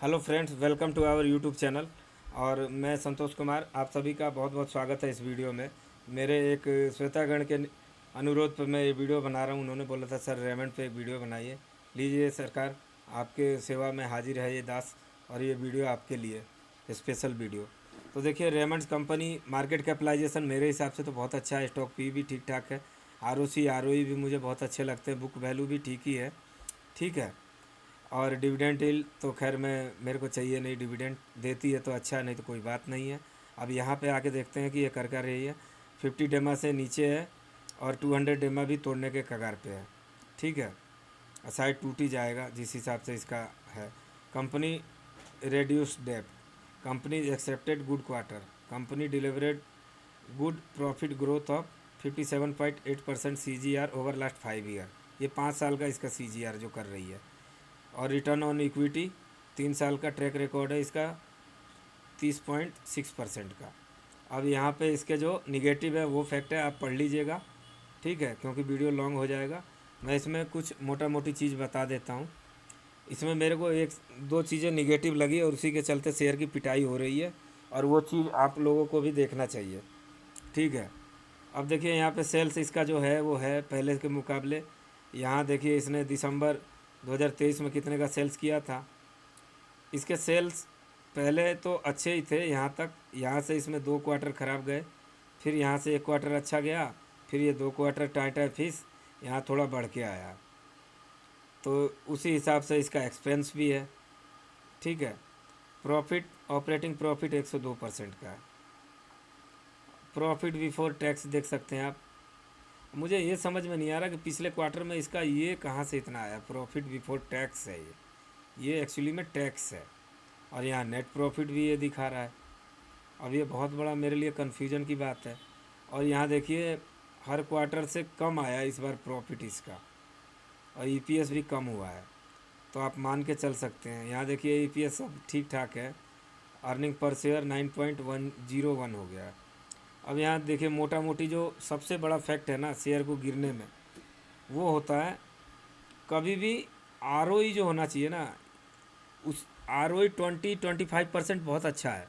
Hello friends, welcome to our YouTube channel. और मैं संतोष कुमार, आप सभी का बहुत बहुत स्वागत है इस वीडियो में। मेरे एक श्वेतागण के अनुरोध पर मैं ये वीडियो बना रहा हूँ। उन्होंने बोला था सर रेमंड पे एक वीडियो बनाइए। लीजिए सरकार, आपके सेवा में हाजिर है ये दास, और ये वीडियो आपके लिए स्पेशल वीडियो। तो देखिए, रेमंड्स कंपनी मार्केट कैपिटलाइजेशन मेरे हिसाब से तो बहुत अच्छा है, स्टॉक पी भी ठीक ठाक है, ROC ROE भी मुझे बहुत अच्छे लगते हैं, बुक वैल्यू भी ठीक ही है, ठीक है। और डिविडेंड डील तो खैर मेरे को चाहिए नहीं, डिविडेंड देती है तो अच्छा है, नहीं तो कोई बात नहीं है। अब यहाँ पे आके देखते हैं कि ये कर रही है। 50 डेमा से नीचे है और 200 डेमा भी तोड़ने के कगार पे है, ठीक है। साइड टूट ही जाएगा जिस हिसाब से इसका है। Company reduced debt, company accepted good quarter, company delivered good profit growth of 57.8% CGR over last 5 year. ये 5 साल का इसका CGR जो कर रही है। और रिटर्न ऑन इक्विटी 3 साल का ट्रैक रिकॉर्ड है इसका 30.6% का। अब यहाँ पे इसके जो निगेटिव है वो फैक्ट है, आप पढ़ लीजिएगा, ठीक है, क्योंकि वीडियो लॉन्ग हो जाएगा। मैं इसमें कुछ मोटा मोटी चीज़ बता देता हूँ। इसमें मेरे को एक दो चीज़ें निगेटिव लगी और उसी के चलते शेयर की पिटाई हो रही है, और वो चीज़ आप लोगों को भी देखना चाहिए, ठीक है। अब देखिए यहाँ पे सेल्स इसका जो है वो है पहले के मुकाबले। यहाँ देखिए इसने दिसंबर 2023 में कितने का सेल्स किया था। इसके सेल्स पहले तो अच्छे ही थे यहाँ तक, यहाँ से इसमें 2 क्वार्टर ख़राब गए, फिर यहाँ से 1 क्वार्टर अच्छा गया, फिर ये 2 क्वार्टर टाइट फिश यहाँ थोड़ा बढ़ के आया। तो उसी हिसाब से इसका एक्सपेंस भी है, ठीक है। प्रॉफिट, ऑपरेटिंग प्रॉफिट 102% का है। प्रॉफिट बिफोर टैक्स देख सकते हैं आप। मुझे ये समझ में नहीं आ रहा कि पिछले क्वार्टर में इसका ये कहाँ से इतना आया। प्रॉफिट बिफोर टैक्स है ये एक्चुअली में टैक्स है, और यहाँ नेट प्रॉफिट भी ये दिखा रहा है। अब ये बहुत बड़ा मेरे लिए कन्फ्यूजन की बात है। और यहाँ देखिए हर क्वार्टर से कम आया इस बार प्रॉफिट इसका, और EPS भी कम हुआ है, तो आप मान के चल सकते हैं। यहाँ देखिए EPS सब ठीक ठाक है, अर्निंग पर शेयर 9.101 हो गया है। अब यहाँ देखिए मोटा मोटी जो सबसे बड़ा फैक्ट है ना शेयर को गिरने में, वो होता है कभी भी ROE जो होना चाहिए ना, उस ROE 20-25% बहुत अच्छा है,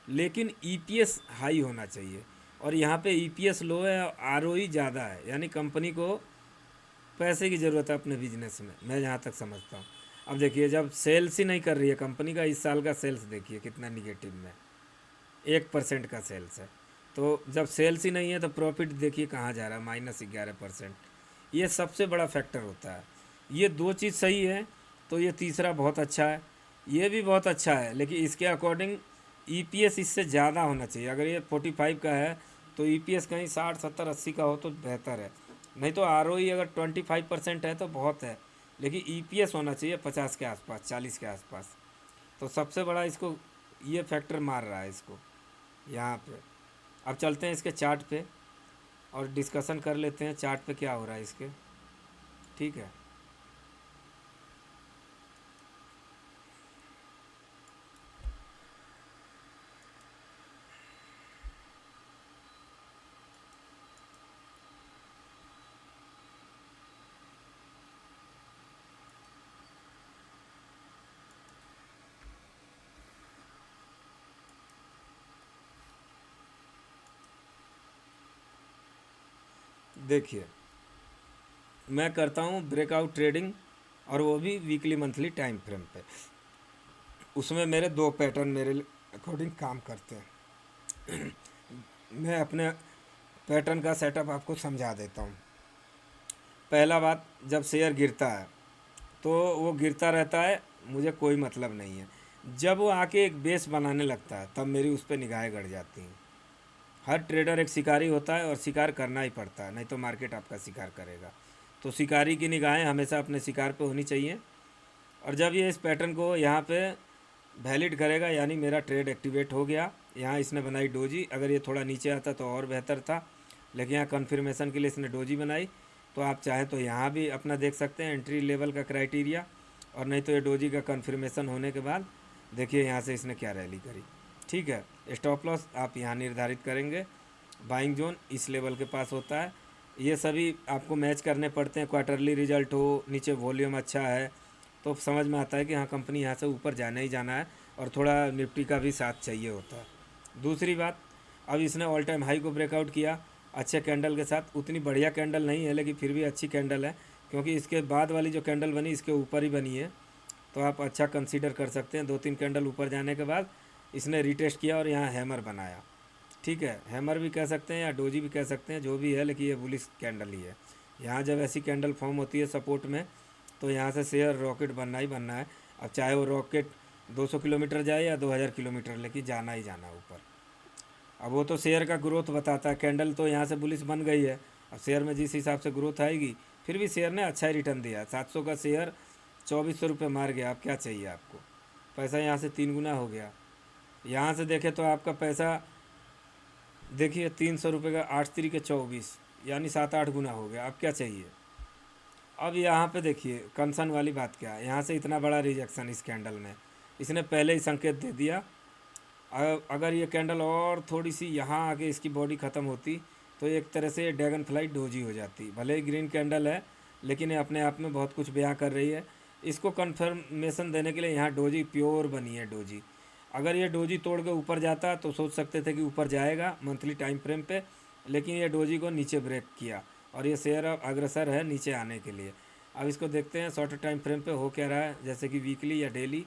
लेकिन EPS हाई होना चाहिए। और यहाँ पे EPS लो है और ROE ज़्यादा है, यानी कंपनी को पैसे की ज़रूरत है अपने बिजनेस में, मैं जहाँ तक समझता हूँ। अब देखिए जब सेल्स ही नहीं कर रही है कंपनी का, इस साल का सेल्स देखिए कितना निगेटिव में, 1% का सेल्स है। तो जब सेल्स ही नहीं है तो प्रॉफिट देखिए कहाँ जा रहा है, -11%। ये सबसे बड़ा फैक्टर होता है। ये दो चीज़ सही है तो ये तीसरा बहुत अच्छा है, ये भी बहुत अच्छा है, लेकिन इसके अकॉर्डिंग EPS इससे ज़्यादा होना चाहिए। अगर ये 45 का है तो EPS कहीं 60, 70, 80 का हो तो बेहतर है। नहीं तो ROE अगर 25% है तो बहुत है, लेकिन EPS होना चाहिए 50 के आसपास, 40 के आसपास। तो सबसे बड़ा इसको ये फैक्टर मार रहा है इसको यहाँ पे। अब चलते हैं इसके चार्ट पे और डिस्कशन कर लेते हैं चार्ट पे क्या हो रहा है इसके, ठीक है। देखिए मैं करता हूँ ब्रेकआउट ट्रेडिंग, और वो भी वीकली मंथली टाइम फ्रेम पे। उसमें मेरे दो पैटर्न मेरे अकॉर्डिंग काम करते हैं। मैं अपने पैटर्न का सेटअप आपको समझा देता हूँ। पहला बात, जब शेयर गिरता है तो वो गिरता रहता है, मुझे कोई मतलब नहीं है। जब वो आके एक बेस बनाने लगता है तब मेरी उस पर निगाहें गड़ जाती हैं। हर ट्रेडर एक शिकारी होता है और शिकार करना ही पड़ता है, नहीं तो मार्केट आपका शिकार करेगा। तो शिकारी की निगाहें हमेशा अपने शिकार पे होनी चाहिए। और जब ये इस पैटर्न को यहाँ पे वैलिड करेगा, यानी मेरा ट्रेड एक्टिवेट हो गया। यहाँ इसने बनाई डोजी, अगर ये थोड़ा नीचे आता तो और बेहतर था, लेकिन यहाँ कन्फर्मेशन के लिए इसने डोजी बनाई। तो आप चाहें तो यहाँ भी अपना देख सकते हैं एंट्री लेवल का क्राइटेरिया, और नहीं तो ये डोजी का कन्फर्मेशन होने के बाद देखिए यहाँ से इसने क्या रैली करी, ठीक है। स्टॉप लॉस आप यहाँ निर्धारित करेंगे, बाइंग जोन इस लेवल के पास होता है। ये सभी आपको मैच करने पड़ते हैं, क्वार्टरली रिजल्ट हो, नीचे वॉल्यूम अच्छा है, तो समझ में आता है कि हाँ कंपनी यहाँ से ऊपर जाना ही जाना है, और थोड़ा निफ्टी का भी साथ चाहिए होता है। दूसरी बात, अब इसने ऑल टाइम हाई को ब्रेकआउट किया अच्छे कैंडल के साथ। उतनी बढ़िया कैंडल नहीं है लेकिन फिर भी अच्छी कैंडल है, क्योंकि इसके बाद वाली जो कैंडल बनी इसके ऊपर ही बनी है, तो आप अच्छा कंसीडर कर सकते हैं। 2-3 कैंडल ऊपर जाने के बाद इसने रीटेस्ट किया और यहाँ हैमर बनाया। ठीक है, हैमर भी कह सकते हैं या डोजी भी कह सकते हैं, जो भी है, लेकिन ये बुलिश कैंडल ही है। यहाँ जब ऐसी कैंडल फॉर्म होती है सपोर्ट में, तो यहाँ से शेयर रॉकेट बनना ही बनना है। अब चाहे वो रॉकेट 200 किलोमीटर जाए या 2000 किलोमीटर, लेकिन जाना ही जाना ऊपर। अब वो तो शेयर का ग्रोथ बताता है, कैंडल तो यहाँ से बुलिश बन गई है, अब शेयर में जिस हिसाब से ग्रोथ आएगी। फिर भी शेयर ने अच्छा ही रिटर्न दिया। 700 का शेयर 2400 रुपये मार गया। अब क्या चाहिए आपको, पैसा यहाँ से 3 गुना हो गया। यहाँ से देखें तो आपका पैसा देखिए 300 रुपये का 8 के 24, यानी 7-8 गुना हो गया। अब क्या चाहिए। अब यहाँ पे देखिए कंसर्न वाली बात क्या है, यहाँ से इतना बड़ा रिजेक्शन इस कैंडल में, इसने पहले ही संकेत दे दिया। अगर ये कैंडल और थोड़ी सी यहाँ आके इसकी बॉडी ख़त्म होती तो एक तरह से ड्रैगन फ्लाई डोजी हो जाती। भले ही ग्रीन कैंडल है लेकिन ये अपने आप में बहुत कुछ बयां कर रही है। इसको कंफर्मेशन देने के लिए यहाँ डोजी प्योर बनी है डोजी। अगर ये डोजी तोड़ के ऊपर जाता तो सोच सकते थे कि ऊपर जाएगा मंथली टाइम फ्रेम पे, लेकिन ये डोजी को नीचे ब्रेक किया और ये शेयर अब अग्रसर है नीचे आने के लिए। अब इसको देखते हैं शॉर्ट टाइम फ्रेम पे हो क्या रहा है, जैसे कि वीकली या डेली।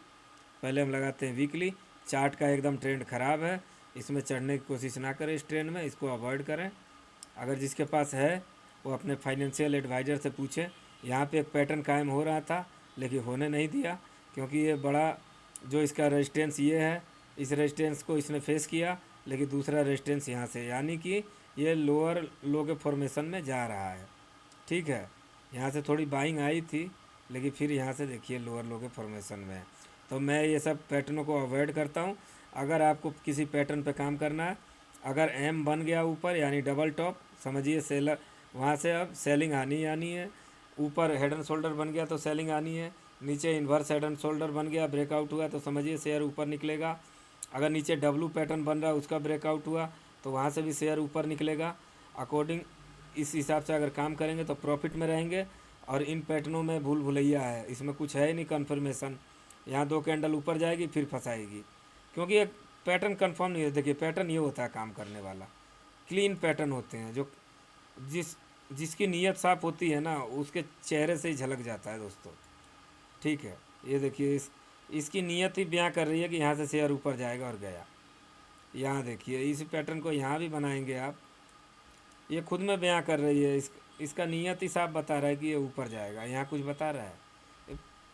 पहले हम लगाते हैं वीकली। चार्ट का एकदम ट्रेंड ख़राब है, इसमें चढ़ने की कोशिश ना करें, इस ट्रेंड में इसको अवॉइड करें। अगर जिसके पास है वो अपने फाइनेंशियल एडवाइज़र से पूछें। यहाँ पे एक पैटर्न कायम हो रहा था लेकिन होने नहीं दिया, क्योंकि ये बड़ा जो इसका रेजिस्टेंस ये है, इस रेजिस्टेंस को इसने फेस किया, लेकिन दूसरा रेजिस्टेंस यहाँ से, यानी कि ये लोअर लो के फॉर्मेशन में जा रहा है। ठीक है, यहाँ से थोड़ी बाइंग आई थी लेकिन फिर यहाँ से देखिए लोअर लो के फॉर्मेशन में है। तो मैं ये सब पैटर्नों को अवॉइड करता हूँ। अगर आपको किसी पैटर्न पे काम करना है, अगर एम बन गया ऊपर यानी डबल टॉप, समझिए सेलर वहाँ से अब सेलिंग आनी है। ऊपर हेड एंड शोल्डर बन गया तो सेलिंग आनी है। नीचे इन्वर्स हेड एंड शोल्डर बन गया, ब्रेकआउट हुआ तो समझिए शेयर ऊपर निकलेगा। अगर नीचे डब्लू पैटर्न बन रहा है उसका ब्रेकआउट हुआ तो वहाँ से भी शेयर ऊपर निकलेगा। अकॉर्डिंग इस हिसाब से अगर काम करेंगे तो प्रॉफिट में रहेंगे। और इन पैटर्नों में भूल भुलैया है, इसमें कुछ है ही नहीं कन्फर्मेशन। यहाँ 2 कैंडल ऊपर जाएगी फिर फंसाएगी, क्योंकि एक पैटर्न कंफर्म नहीं है। देखिए पैटर्न ये होता है काम करने वाला, क्लीन पैटर्न होते हैं, जो जिसकी नीयत साफ़ होती है ना उसके चेहरे से ही झलक जाता है दोस्तों। ठीक है, ये देखिए इसकी नीयत ही बयां कर रही है कि यहाँ से शेयर ऊपर जाएगा और गया। यहाँ देखिए इस पैटर्न को यहाँ भी बनाएंगे आप, ये खुद में बयां कर रही है, इसका नीयत ही साफ बता रहा है कि ये ऊपर जाएगा। यहाँ कुछ बता रहा है,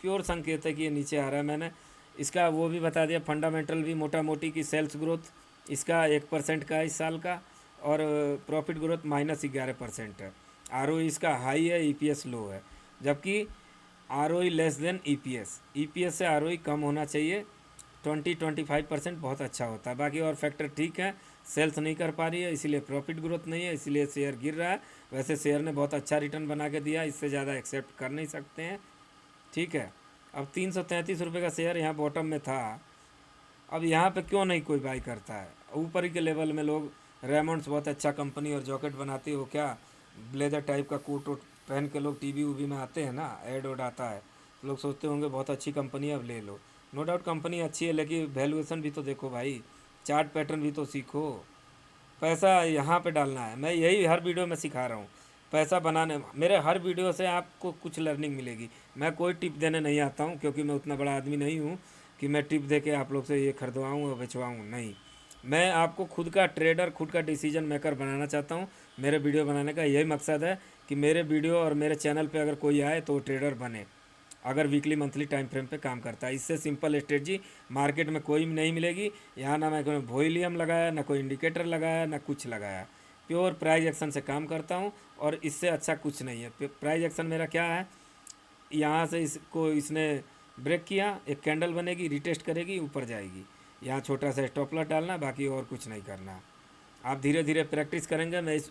प्योर संकेत है कि ये नीचे आ रहा है। मैंने इसका वो भी बता दिया, फंडामेंटल भी मोटा मोटी की सेल्स ग्रोथ इसका 1% का इस साल का, और प्रॉफिट ग्रोथ -11% है। ROE इसका हाई है, EPS लो है, जबकि ROE लेस देन EPS से ROE कम होना चाहिए। 20-25% बहुत अच्छा होता है। बाकी और फैक्टर ठीक है, सेल्स नहीं कर पा रही है इसीलिए प्रॉफिट ग्रोथ नहीं है, इसीलिए शेयर गिर रहा है। वैसे शेयर ने बहुत अच्छा रिटर्न बना के दिया, इससे ज़्यादा एक्सेप्ट कर नहीं सकते हैं। ठीक है, अब 333 रुपये का शेयर यहाँ बॉटम में था, अब यहाँ पे क्यों नहीं कोई बाई करता है। ऊपर ही के लेवल में लोग, रेमंड्स बहुत अच्छा कंपनी और जॉकेट बनाती है, वो क्या ब्लेजर टाइप का कोट वोट पहन के लोग टीवी वीवी में आते हैं ना, ऐड वोड आता है, तो लोग सोचते होंगे बहुत अच्छी कंपनी है अब ले लो। नो डाउट कंपनी अच्छी है, लेकिन वैल्यूएशन भी तो देखो भाई, चार्ट पैटर्न भी तो सीखो। पैसा यहाँ पे डालना है, मैं यही हर वीडियो में सिखा रहा हूँ। पैसा बनाने, मेरे हर वीडियो से आपको कुछ लर्निंग मिलेगी। मैं कोई टिप देने नहीं आता हूँ, क्योंकि मैं उतना बड़ा आदमी नहीं हूँ कि मैं टिप दे के आप लोग से ये खरीदवाऊँ और बेचवाऊँ, नहीं। मैं आपको खुद का ट्रेडर, खुद का डिसीजन मेकर बनाना चाहता हूँ। मेरे वीडियो बनाने का यही मकसद है कि मेरे वीडियो और मेरे चैनल पे अगर कोई आए तो ट्रेडर बने, अगर वीकली मंथली टाइम फ्रेम पे काम करता है। इससे सिंपल स्ट्रेटजी मार्केट में कोई नहीं मिलेगी। यहाँ ना मैं कोई वॉल्यूम लगाया, ना कोई इंडिकेटर लगाया, ना कुछ लगाया, प्योर प्राइस एक्शन से काम करता हूँ, और इससे अच्छा कुछ नहीं है। प्राइस एक्शन मेरा क्या है, यहाँ से इसको इसने ब्रेक किया, एक कैंडल बनेगी, रिटेस्ट करेगी, ऊपर जाएगी, यहाँ छोटा सा स्टॉप लॉस डालना, बाकी और कुछ नहीं करना। आप धीरे धीरे प्रैक्टिस करेंगे। मैं इस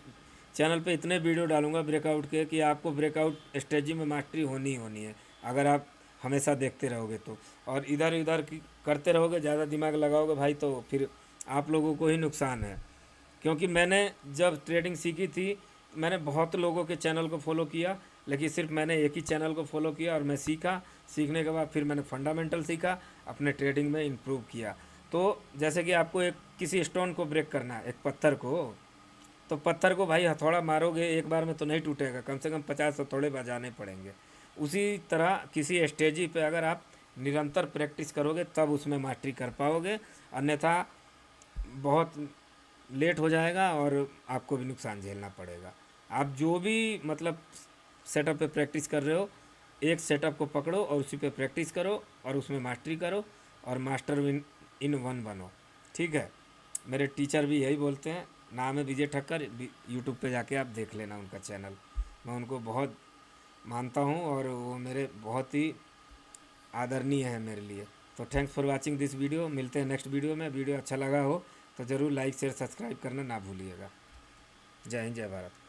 चैनल पे इतने वीडियो डालूंगा ब्रेकआउट के कि आपको ब्रेकआउट स्ट्रेटजी में मास्टरी होनी ही होनी है, अगर आप हमेशा देखते रहोगे तो। और इधर उधर करते रहोगे, ज़्यादा दिमाग लगाओगे भाई, तो फिर आप लोगों को ही नुकसान है। क्योंकि मैंने जब ट्रेडिंग सीखी थी, मैंने बहुत लोगों के चैनल को फॉलो किया, लेकिन सिर्फ मैंने एक ही चैनल को फॉलो किया और मैं सीखा, सीखने के बाद फिर मैंने फंडामेंटल सीखा, अपने ट्रेडिंग में इम्प्रूव किया। तो जैसे कि आपको एक किसी स्टोन को ब्रेक करना है, एक पत्थर को, तो पत्थर को भाई हथौड़ा मारोगे एक बार में तो नहीं टूटेगा, कम से कम 50 हथौड़े बजाने पड़ेंगे। उसी तरह किसी स्टेजी पे अगर आप निरंतर प्रैक्टिस करोगे तब उसमें मास्टरी कर पाओगे, अन्यथा बहुत लेट हो जाएगा और आपको भी नुकसान झेलना पड़ेगा। आप जो भी मतलब सेटअप पे प्रैक्टिस कर रहे हो, एक सेटअप को पकड़ो और उसी पे प्रैक्टिस करो और उसमें मास्टरी करो और मास्टर इन वन बनो। ठीक है, मेरे टीचर भी यही बोलते हैं। नाम है विजय ठक्कर, यूट्यूब पे जाके आप देख लेना उनका चैनल। मैं उनको बहुत मानता हूँ और वो मेरे बहुत ही आदरणीय है मेरे लिए। तो thanks for watching this video. मिलते हैं नेक्स्ट वीडियो में। वीडियो अच्छा लगा हो तो ज़रूर लाइक शेयर सब्सक्राइब करना ना भूलिएगा। जय हिंद, जय भारत।